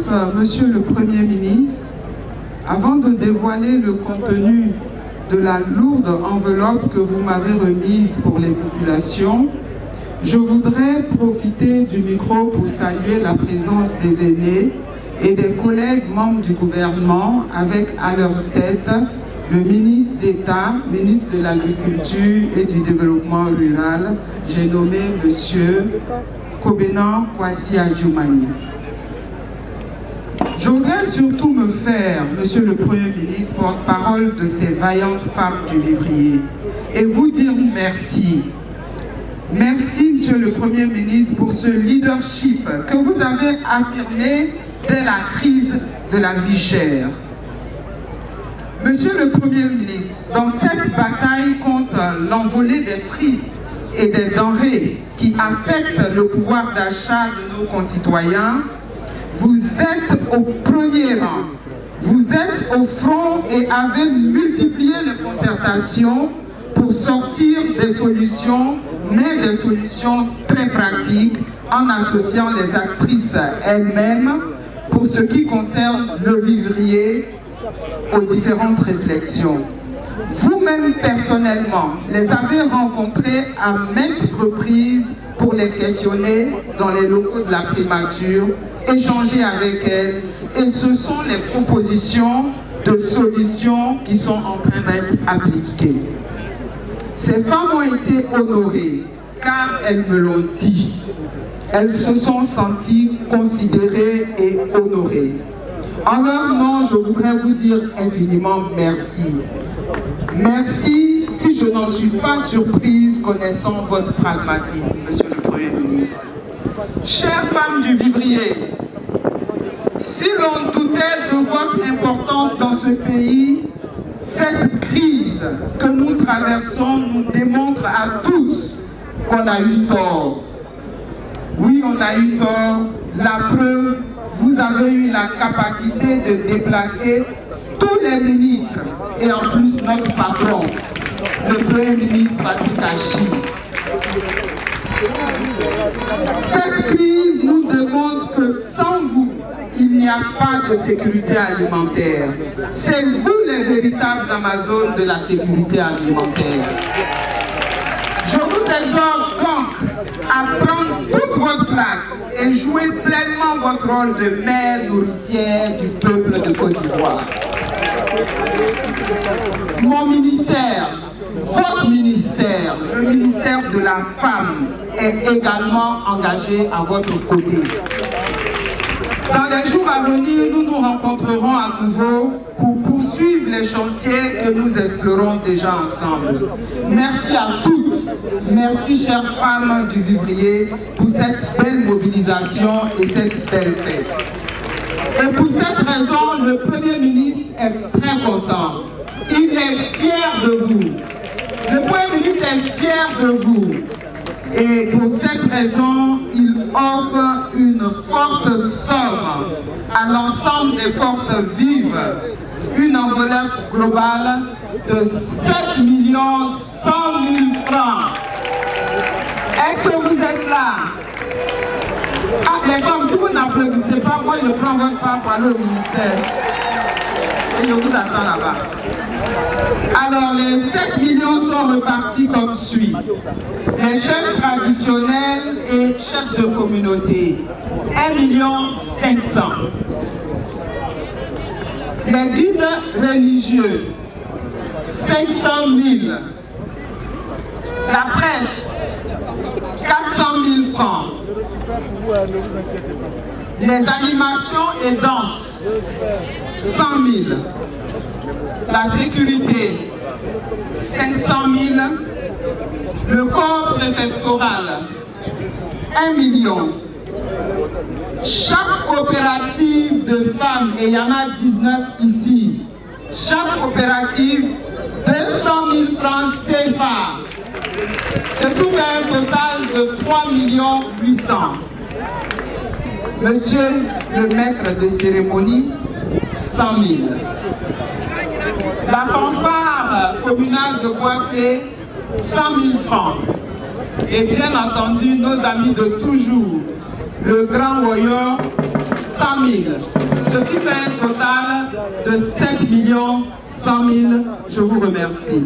Excellence, Monsieur le Premier ministre, avant de dévoiler le contenu de la lourde enveloppe que vous m'avez remise pour les populations, je voudrais profiter du micro pour saluer la présence des aînés et des collègues membres du gouvernement avec à leur tête le ministre d'État, ministre de l'Agriculture et du Développement rural, j'ai nommé Monsieur Kobenan Kwasi Adjoumani. Je voudrais surtout me faire, Monsieur le Premier ministre, porte-parole de ces vaillantes femmes du lévrier et vous dire merci. Merci, Monsieur le Premier ministre, pour ce leadership que vous avez affirmé dès la crise de la vie chère. Monsieur le Premier ministre, dans cette bataille contre l'envolée des prix et des denrées qui affectent le pouvoir d'achat de nos concitoyens, vous êtes au premier rang, vous êtes au front et avez multiplié les concertations pour sortir des solutions, mais des solutions très pratiques en associant les actrices elles-mêmes pour ce qui concerne le vivrier aux différentes réflexions. Vous-même personnellement les avez rencontrées à maintes reprises pour les questionner dans les locaux de la primature, échanger avec elles et ce sont les propositions de solutions qui sont en train d'être appliquées. Ces femmes ont été honorées car elles me l'ont dit. Elles se sont senties considérées et honorées. En leur nom, je voudrais vous dire infiniment merci. Merci si je n'en suis pas surprise connaissant votre pragmatisme, Monsieur le Premier ministre. Chères femmes du vivrier, si l'on doutait de votre importance dans ce pays, cette crise que nous traversons nous démontre à tous qu'on a eu tort. Oui, on a eu tort. La preuve, vous avez eu la capacité de déplacer tous les ministres et en plus notre patron, le Premier ministre Patrick Achi. Cette crise nous démontre que sans vous, il n'y a pas de sécurité alimentaire. C'est vous les véritables Amazones de la sécurité alimentaire. Je vous exhorte donc à prendre toute votre place et jouer pleinement votre rôle de mère nourricière du peuple de Côte d'Ivoire. Mon ministère, votre ministère, le ministère de la femme, est également engagé à votre côté. Dans les jours à venir, nous nous rencontrerons à nouveau pour poursuivre les chantiers que nous explorons déjà ensemble. Merci à toutes, merci chères femmes du vivrier pour cette belle mobilisation et cette belle fête. Et pour cette raison, le Premier ministre est très content. Il est fier de vous. Le Premier ministre est fier de vous. Et pour cette raison, il offre une forte somme à l'ensemble des forces vives, une enveloppe globale de 7 100 000 francs. Est-ce que vous êtes là? Ah, les femmes, si vous n'applaudissez pas, moi je prends votre part pour aller au ministère. Et je vous attends là-bas. Alors, les 7 millions sont repartis comme suit. Les chefs traditionnels et chefs de communauté, 1 500 000. Les guides religieux, 500 000. La presse, 400 000 francs. Les animations et danses, 100 000. La sécurité, 500 000. Le corps préfectoral, 1 million. Chaque coopérative de femmes, et il y en a 19 ici, chaque coopérative, 200 000 francs CFA. Ce qui fait un total de 3 800 000. Monsieur le maître de cérémonie, 100 000. La fanfare communale de Boisflé, 100 000 francs. Et bien entendu, nos amis de toujours, le Grand Royaume, 100 000, ce qui fait un total de 7 100 000. Je vous remercie.